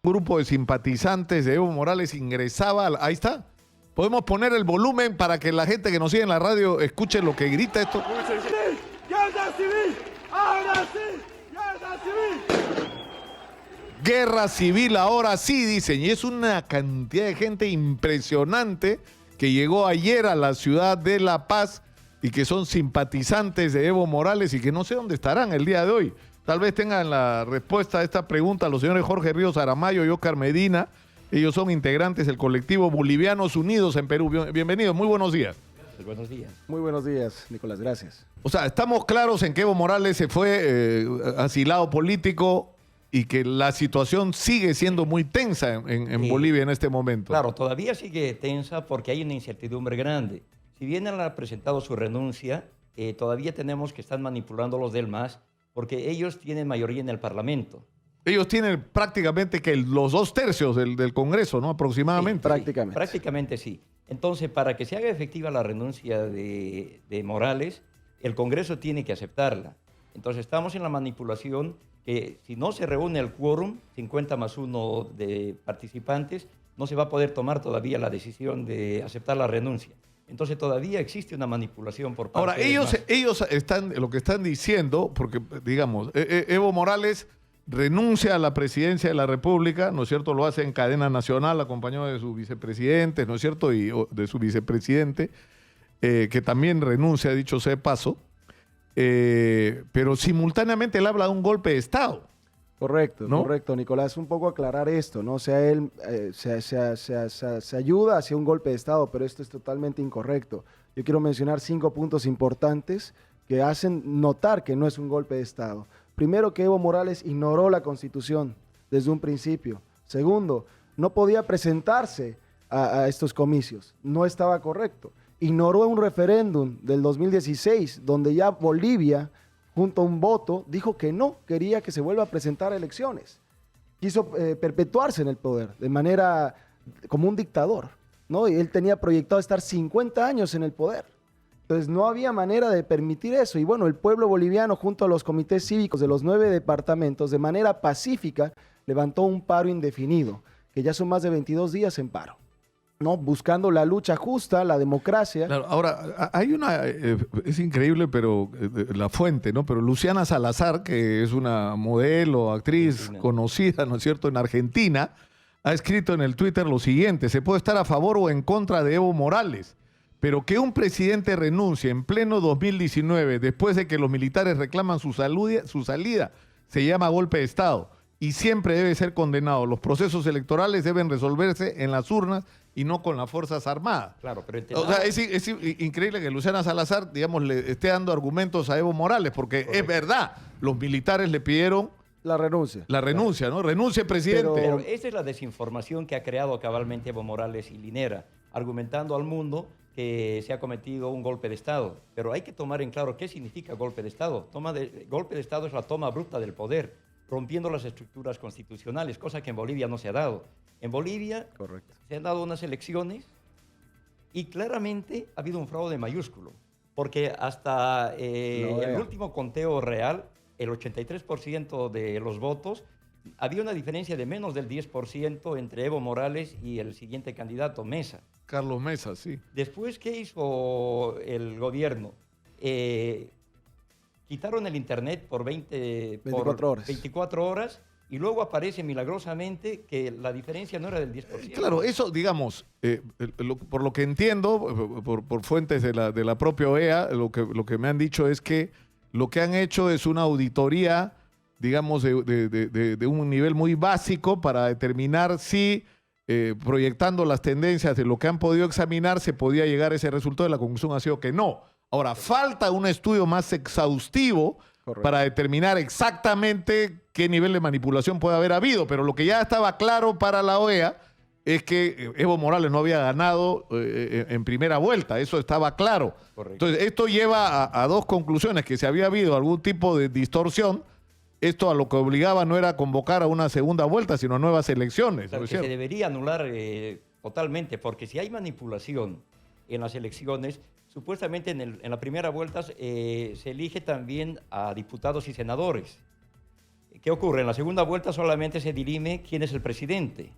Un grupo de simpatizantes de Evo Morales ingresaba, ahí está. Podemos poner el volumen para que la gente que nos sigue en la radio escuche lo que grita esto. ¡Guerra civil! ¡Ahora sí! ¡Guerra civil! Guerra civil, ahora sí, dicen. Y es una cantidad de gente impresionante que llegó ayer a la ciudad de La Paz y que son simpatizantes de Evo Morales y que no sé dónde estarán el día de hoy. Tal vez tengan la respuesta a esta pregunta los señores Jorge Ríos Aramayo y Oscar Medina. Ellos son integrantes del colectivo Bolivianos Unidos en Perú. Bienvenidos, muy buenos días. Buenos días. Muy buenos días, Nicolás, gracias. O sea, estamos claros en que Evo Morales se fue asilado político y que la situación sigue siendo muy tensa en Sí. Bolivia en este momento. Claro, todavía sigue tensa porque hay una incertidumbre grande. Si bien él ha presentado su renuncia, todavía tenemos que están manipulando los del MAS porque ellos tienen mayoría en el Parlamento. Ellos tienen prácticamente que los 2/3 del Congreso, ¿no? Aproximadamente. Sí, Prácticamente. Prácticamente sí. Entonces, para que se haga efectiva la renuncia de Morales, el Congreso tiene que aceptarla. Entonces, estamos en la manipulación que si no se reúne el quórum, 50+1 de participantes, no se va a poder tomar todavía la decisión de aceptar la renuncia. Entonces, todavía existe una manipulación por parte Ahora, del ellos MAS. están, lo que están diciendo, porque, digamos, Evo Morales renuncia a la presidencia de la República, ¿no es cierto? Lo hace en cadena nacional, acompañado de su vicepresidente, ¿no es cierto? Y de su vicepresidente, que también renuncia, dicho sea de paso, pero simultáneamente él habla de un golpe de Estado. Correcto, ¿No? correcto, Nicolás. Un poco aclarar esto, ¿no? O sea, él se ayuda hacia un golpe de Estado, pero esto es totalmente incorrecto. Yo quiero mencionar 5 puntos importantes que hacen notar que no es un golpe de Estado. Primero, que Evo Morales ignoró la Constitución desde un principio. Segundo, no podía presentarse a estos comicios. No estaba correcto. Ignoró un referéndum del 2016, donde ya Bolivia, junto a un voto, dijo que no quería que se vuelva a presentar a elecciones. Quiso perpetuarse en el poder de manera como un dictador, ¿no? Y él tenía proyectado estar 50 años en el poder. Entonces no había manera de permitir eso. Y bueno, el pueblo boliviano, junto a los comités cívicos de los 9 departamentos, de manera pacífica, levantó un paro indefinido, que ya son más de 22 días en paro, ¿no? Buscando la lucha justa, la democracia. Claro, ahora, hay una, es increíble, pero la fuente, ¿no? Pero Luciana Salazar, que es una modelo, actriz conocida, ¿no es cierto?, en Argentina, ha escrito en el Twitter lo siguiente: se puede estar a favor o en contra de Evo Morales, pero que un presidente renuncie en pleno 2019, después de que los militares reclaman su salida, se llama golpe de Estado y siempre debe ser condenado. Los procesos electorales deben resolverse en las urnas y no con las Fuerzas Armadas. Claro, pero O sea, es increíble que Luciana Salazar, digamos, le esté dando argumentos a Evo Morales, porque es verdad, los militares le pidieron La renuncia. la renuncia, ¿no? Renuncie, presidente. Pero esa es la desinformación que ha creado cabalmente Evo Morales y Linera, argumentando al mundo que se ha cometido un golpe de Estado. Pero hay que tomar en claro qué significa golpe de Estado. Golpe de Estado es la toma bruta del poder, rompiendo las estructuras constitucionales, cosa que en Bolivia no se ha dado. En Bolivia Correcto. se han dado unas elecciones y claramente ha habido un fraude mayúsculo, porque hasta el último conteo real, el 83% de los votos, había una diferencia de menos del 10% entre Evo Morales y el siguiente candidato, Mesa. Carlos Mesa, sí. Después, ¿qué hizo el gobierno? Quitaron el internet por 24 horas. 24 horas y luego aparece milagrosamente que la diferencia no era del 10%. Claro, eso, digamos, por lo que entiendo, por fuentes de la propia OEA, lo que me han dicho es que lo que han hecho es una auditoría, digamos, de un nivel muy básico para determinar si, proyectando las tendencias de lo que han podido examinar, se podía llegar a ese resultado. La conclusión ha sido que no. Ahora, falta un estudio más exhaustivo. Correcto. Para determinar exactamente qué nivel de manipulación puede haber habido, pero lo que ya estaba claro para la OEA es que Evo Morales no había ganado en primera vuelta, eso estaba claro. Correcto. Entonces, esto lleva a dos conclusiones: que si había habido algún tipo de distorsión, esto a lo que obligaba no era convocar a una segunda vuelta, sino a nuevas elecciones. Claro, ¿no es que cierto? se debería anular totalmente, porque si hay manipulación en las elecciones, supuestamente en la primera vuelta se elige también a diputados y senadores. ¿Qué ocurre? En la segunda vuelta solamente se dirime quién es el presidente.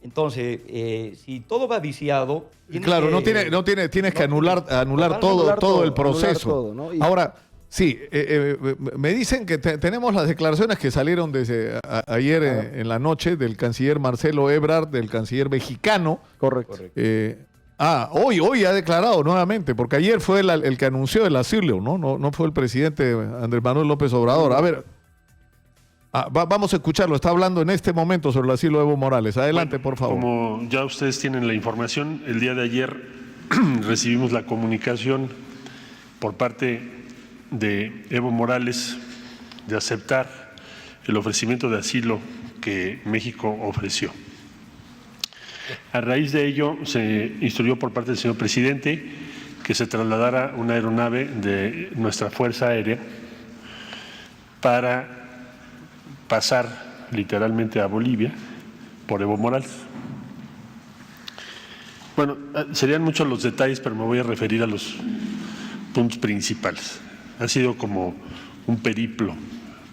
Entonces, si todo va viciado... Claro, tienes que anular todo el proceso. Todo, ¿no? Ahora, sí, me dicen que tenemos las declaraciones que salieron desde ayer en la noche del canciller Marcelo Ebrard, del canciller mexicano. Correcto. Hoy ha declarado nuevamente, porque ayer fue el que anunció el asilo, no fue el presidente Andrés Manuel López Obrador. A ver, vamos a escucharlo, está hablando en este momento sobre el asilo de Evo Morales. Adelante, por favor. Como ya ustedes tienen la información, el día de ayer recibimos la comunicación por parte de Evo Morales de aceptar el ofrecimiento de asilo que México ofreció. A raíz de ello, se instruyó por parte del señor presidente que se trasladara una aeronave de nuestra Fuerza Aérea para pasar literalmente a Bolivia por Evo Morales. Bueno, serían muchos los detalles, pero me voy a referir a los puntos principales. Ha sido como un periplo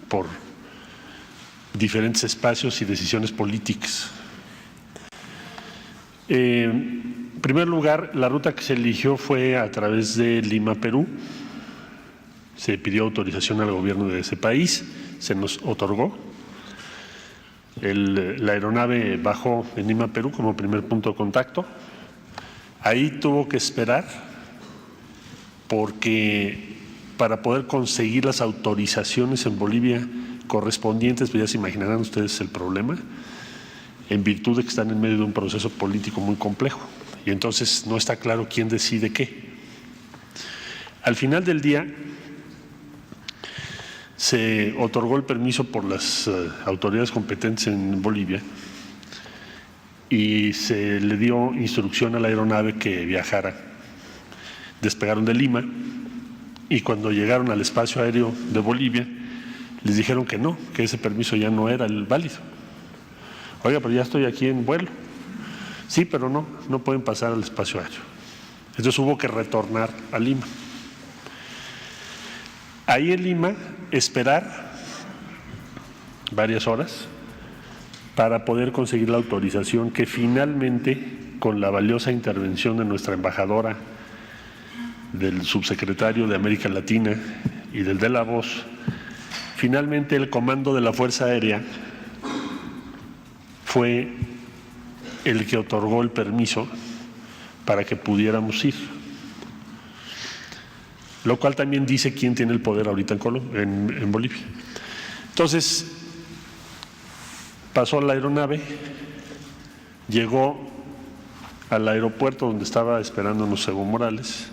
por diferentes espacios y decisiones políticas. En primer lugar, la ruta que se eligió fue a través de Lima, Perú. Se pidió autorización al gobierno de ese país, se nos otorgó. La aeronave bajó en Lima, Perú, como primer punto de contacto. Ahí tuvo que esperar porque para poder conseguir las autorizaciones en Bolivia correspondientes, pues ya se imaginarán ustedes el problema, en virtud de que están en medio de un proceso político muy complejo y entonces no está claro quién decide qué. Al final del día se otorgó el permiso por las autoridades competentes en Bolivia y se le dio instrucción a la aeronave que viajara. Despegaron de Lima y cuando llegaron al espacio aéreo de Bolivia les dijeron que no, que ese permiso ya no era el válido. Oiga, pero ya estoy aquí en vuelo. Sí, pero no pueden pasar al espacio aéreo. Entonces hubo que retornar a Lima. Ahí en Lima, esperar varias horas para poder conseguir la autorización que finalmente, con la valiosa intervención de nuestra embajadora, del subsecretario de América Latina y del de la Voz, finalmente el comando de la Fuerza Aérea fue el que otorgó el permiso para que pudiéramos ir. Lo cual también dice quién tiene el poder ahorita en Bolivia. Entonces, pasó la aeronave, llegó al aeropuerto donde estaba esperándonos Evo Morales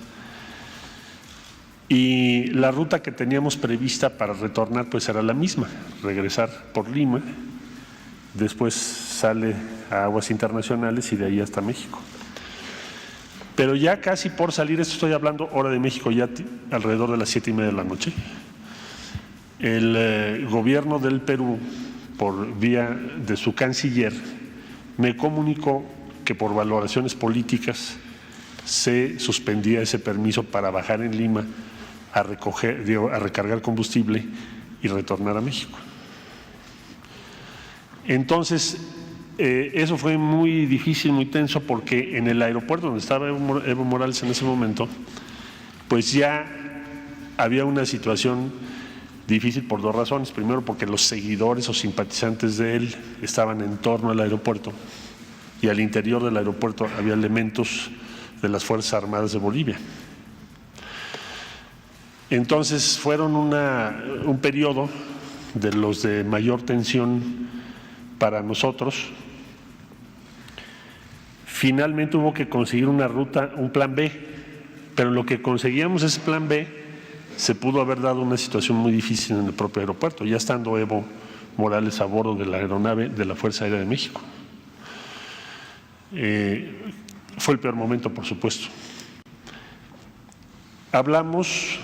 y la ruta que teníamos prevista para retornar pues era la misma, regresar por Lima, después sale a aguas internacionales y de ahí hasta México. Pero ya casi por salir, esto estoy hablando hora de México, ya alrededor de las 7:30 de la noche, el gobierno del Perú, por vía de su canciller, me comunicó que por valoraciones políticas se suspendía ese permiso para bajar en Lima a recargar combustible y retornar a México. Entonces, eso fue muy difícil, muy tenso, porque en el aeropuerto donde estaba Evo Morales en ese momento, pues ya había una situación difícil por dos razones. Primero, porque los seguidores o simpatizantes de él estaban en torno al aeropuerto y al interior del aeropuerto había elementos de las Fuerzas Armadas de Bolivia. Entonces fueron un periodo de los de mayor tensión para nosotros. Finalmente hubo que conseguir una ruta, un plan B, pero en lo que conseguíamos ese plan B se pudo haber dado una situación muy difícil en el propio aeropuerto, ya estando Evo Morales a bordo de la aeronave de la Fuerza Aérea de México. Fue el peor momento, por supuesto. Hablamos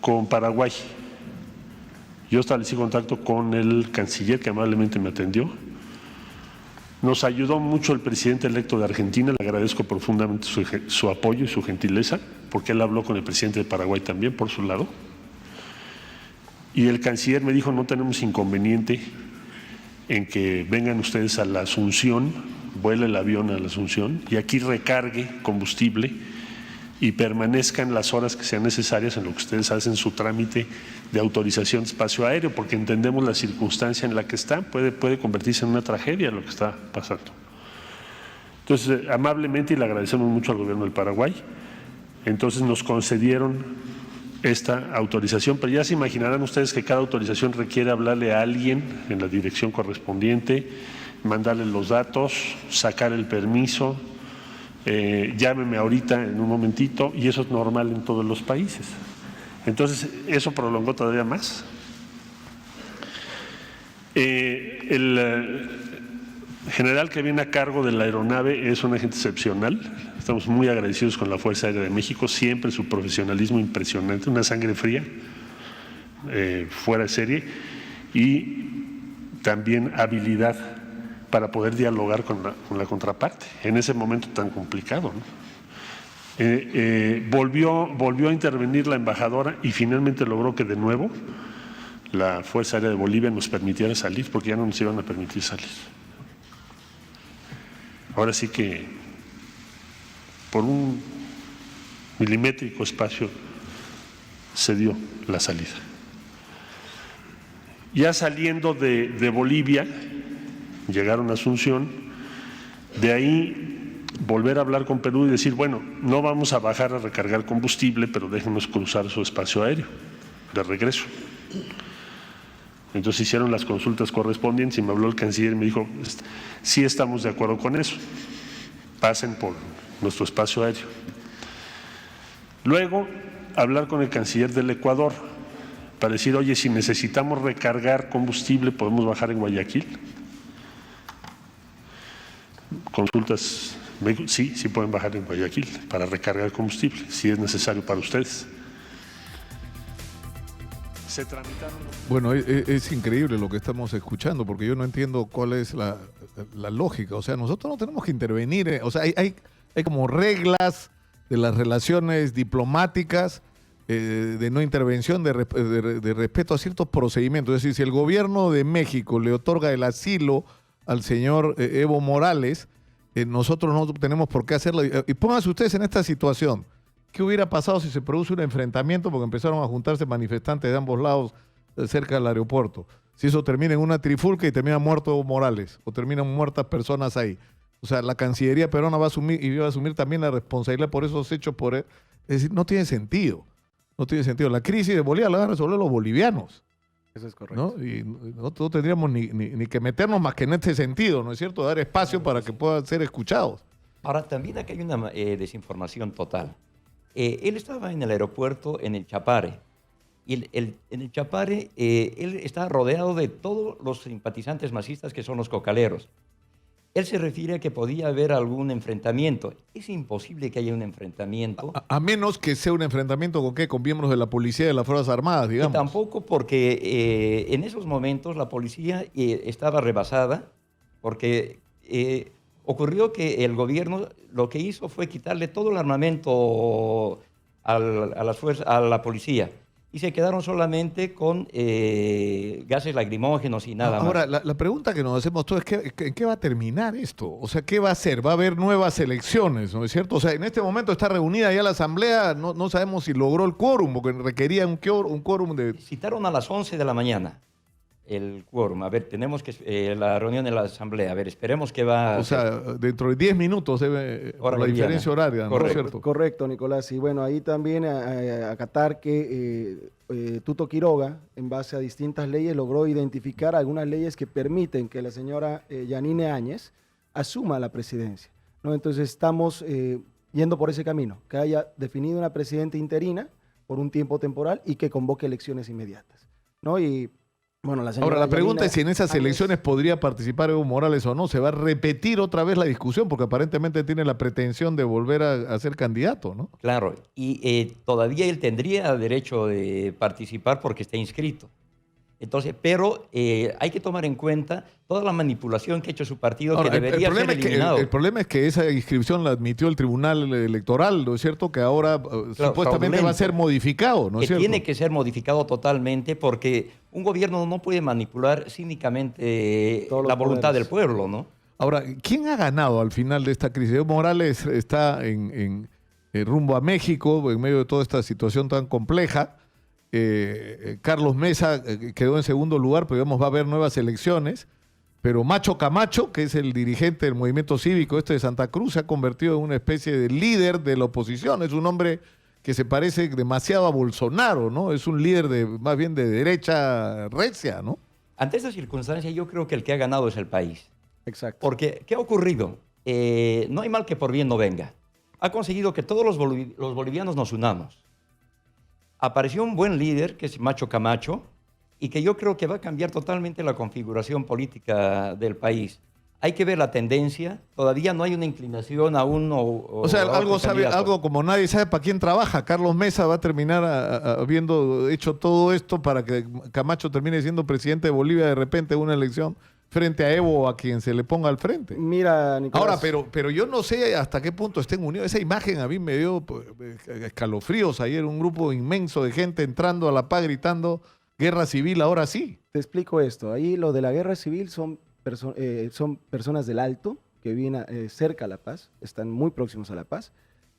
con Paraguay. Yo establecí contacto con el canciller que amablemente me atendió Nos ayudó mucho el presidente electo de Argentina, le agradezco profundamente su apoyo y su gentileza, porque él habló con el presidente de Paraguay también, por su lado. Y el canciller me dijo, no tenemos inconveniente en que vengan ustedes a la Asunción, vuele el avión a la Asunción y aquí recargue combustible y permanezcan las horas que sean necesarias en lo que ustedes hacen su trámite de autorización de espacio aéreo, porque entendemos la circunstancia en la que está, puede convertirse en una tragedia lo que está pasando. Entonces, amablemente, y le agradecemos mucho al gobierno del Paraguay, entonces nos concedieron esta autorización, pero ya se imaginarán ustedes que cada autorización requiere hablarle a alguien en la dirección correspondiente, mandarle los datos, sacar el permiso, llámeme ahorita en un momentito, y eso es normal en todos los países. Entonces, eso prolongó todavía más. El general que viene a cargo de la aeronave es un agente excepcional. Estamos muy agradecidos con la Fuerza Aérea de México, siempre su profesionalismo impresionante, una sangre fría, fuera de serie, y también habilidad para poder dialogar con la contraparte en ese momento tan complicado, ¿no? Volvió a intervenir la embajadora y finalmente logró que de nuevo la Fuerza Aérea de Bolivia nos permitiera salir, porque ya no nos iban a permitir salir. Ahora sí que por un milimétrico espacio se dio la salida. Ya saliendo de Bolivia, llegaron a Asunción, de ahí volver a hablar con Perú y decir, bueno, no vamos a bajar a recargar combustible, pero déjenos cruzar su espacio aéreo de regreso. Entonces hicieron las consultas correspondientes y me habló el canciller y me dijo, sí estamos de acuerdo con eso, pasen por nuestro espacio aéreo. Luego, hablar con el canciller del Ecuador para decir, oye, si necesitamos recargar combustible, ¿podemos bajar en Guayaquil? Consultas, sí pueden bajar en Guayaquil para recargar combustible, si es necesario para ustedes. Se tramitaron. Bueno, es increíble lo que estamos escuchando, porque yo no entiendo cuál es la lógica. O sea, nosotros no tenemos que intervenir. O sea, hay como reglas de las relaciones diplomáticas, de no intervención, de respeto a ciertos procedimientos. Es decir, si el gobierno de México le otorga el asilo al señor Evo Morales, nosotros no tenemos por qué hacerlo. Y pónganse ustedes en esta situación. ¿Qué hubiera pasado si se produce un enfrentamiento porque empezaron a juntarse manifestantes de ambos lados cerca del aeropuerto? Si eso termina en una trifulca y termina muerto Evo Morales o terminan muertas personas ahí. O sea, la Cancillería peruana va a asumir y va a asumir también la responsabilidad por esos hechos. Es decir, no tiene sentido. No tiene sentido. La crisis de Bolivia la van a resolver los bolivianos. Eso es correcto. ¿No? Y nosotros tendríamos ni que meternos más que en este sentido, ¿no es cierto? Dar espacio para que puedan ser escuchados. Ahora, también aquí hay una desinformación total. Él estaba en el aeropuerto en el Chapare. Y en el Chapare, él está rodeado de todos los simpatizantes masistas que son los cocaleros. Él se refiere a que podía haber algún enfrentamiento. Es imposible que haya un enfrentamiento. A menos que sea un enfrentamiento con ¿qué? Con miembros de la policía y de las Fuerzas Armadas, digamos. Y tampoco porque en esos momentos la policía estaba rebasada, porque ocurrió que el gobierno lo que hizo fue quitarle todo el armamento a la policía. Y se quedaron solamente con gases lacrimógenos y nada más. Ahora, la pregunta que nos hacemos todos es ¿en qué va a terminar esto? O sea, ¿qué va a hacer? ¿Va a haber nuevas elecciones? ¿No es cierto? O sea, en este momento está reunida ya la Asamblea, no sabemos si logró el quórum, porque requería un quórum de... Citaron a las 11 de la mañana el quórum. A ver, tenemos que la reunión de la Asamblea. A ver, esperemos que va... O sea, dentro de 10 minutos debe, por la diferencia horaria, ¿no es cierto? Correcto, Nicolás. Y bueno, ahí también acatar que Tuto Quiroga, en base a distintas leyes, logró identificar algunas leyes que permiten que la señora Yanine Áñez asuma la presidencia, ¿no? Entonces estamos yendo por ese camino, que haya definido una presidenta interina por un tiempo temporal y que convoque elecciones inmediatas, ¿no? Y bueno, ahora, la pregunta es si en esas elecciones podría participar Evo Morales o no. ¿Se va a repetir otra vez la discusión? Porque aparentemente tiene la pretensión de volver a ser candidato, ¿no? Claro, y todavía él tendría derecho de participar porque está inscrito. Entonces, pero hay que tomar en cuenta toda la manipulación que ha hecho su partido, Ahora, que debería ser eliminado. el problema es que esa inscripción la admitió el Tribunal Electoral, ¿no es cierto? Que ahora supuestamente va a ser modificado, ¿no es que cierto? tiene que ser modificado totalmente porque un gobierno no puede manipular cínicamente Todos los la voluntad poderes. del pueblo, ¿no? Ahora, ¿quién ha ganado al final de esta crisis? Evo Morales está en rumbo a México en medio de toda esta situación tan compleja. Carlos Mesa quedó en segundo lugar, pero digamos va a haber nuevas elecciones. Pero Macho Camacho, que es el dirigente del movimiento cívico de Santa Cruz, se ha convertido en una especie de líder de la oposición. Es un hombre que se parece demasiado a Bolsonaro, ¿no? Es un líder más bien de derecha recia, ¿no? Ante esta circunstancia, yo creo que el que ha ganado es el país. Exacto. Porque, ¿qué ha ocurrido? No hay mal que por bien no venga. Ha conseguido que todos los bolivianos nos unamos. Apareció un buen líder, que es Macho Camacho, y que yo creo que va a cambiar totalmente la configuración política del país. Hay que ver la tendencia. Todavía no hay una inclinación a uno O sea, a otro candidato. algo como nadie sabe para quién trabaja. Carlos Mesa va a terminar habiendo hecho todo esto para que Camacho termine siendo presidente de Bolivia de repente en una elección frente a Evo o a quien se le ponga al frente. Mira, Nicolás. Ahora, pero yo no sé hasta qué punto estén unidos. Esa imagen a mí me dio pues, escalofríos ayer, un grupo inmenso de gente entrando a La Paz gritando guerra civil, ahora sí. Te explico esto. Ahí lo de la guerra civil son personas del Alto que viven cerca a La Paz, están muy próximos a La Paz,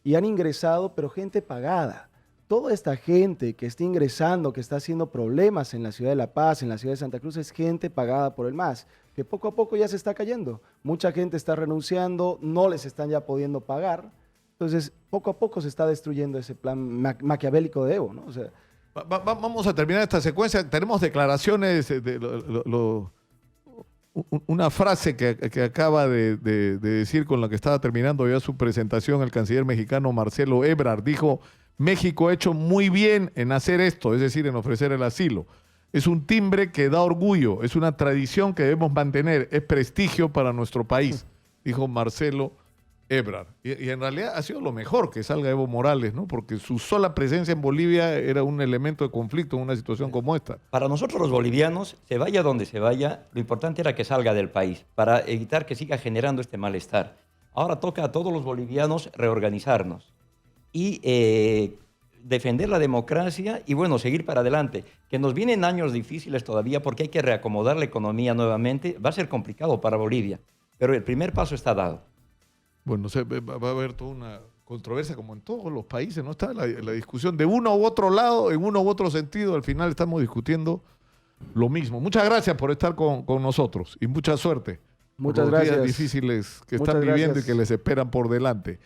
y han ingresado, pero gente pagada. Toda esta gente que está ingresando, que está haciendo problemas en la ciudad de La Paz, en la ciudad de Santa Cruz, es gente pagada por el MAS, que poco a poco ya se está cayendo. Mucha gente está renunciando, no les están ya pudiendo pagar. Entonces, poco a poco se está destruyendo ese plan maquiavélico de Evo, ¿no? O sea, Vamos a terminar esta secuencia. Tenemos declaraciones una frase que acaba de decir con la que estaba terminando ya su presentación el canciller mexicano Marcelo Ebrard. Dijo, México ha hecho muy bien en hacer esto, es decir, en ofrecer el asilo. Es un timbre que da orgullo, es una tradición que debemos mantener, es prestigio para nuestro país, dijo Marcelo Ebrard. Y en realidad ha sido lo mejor que salga Evo Morales, ¿no? Porque su sola presencia en Bolivia era un elemento de conflicto en una situación como esta. Para nosotros los bolivianos, se vaya donde se vaya, lo importante era que salga del país para evitar que siga generando este malestar. Ahora toca a todos los bolivianos reorganizarnos y defender la democracia y, bueno, seguir para adelante. Que nos vienen años difíciles todavía porque hay que reacomodar la economía nuevamente. Va a ser complicado para Bolivia, pero el primer paso está dado. Bueno, va a haber toda una controversia como en todos los países, ¿no? Está la discusión de uno u otro lado, en uno u otro sentido, al final estamos discutiendo lo mismo. Muchas gracias por estar con nosotros y mucha suerte. Muchas por los días gracias. difíciles que Muchas están viviendo gracias. y que les esperan por delante.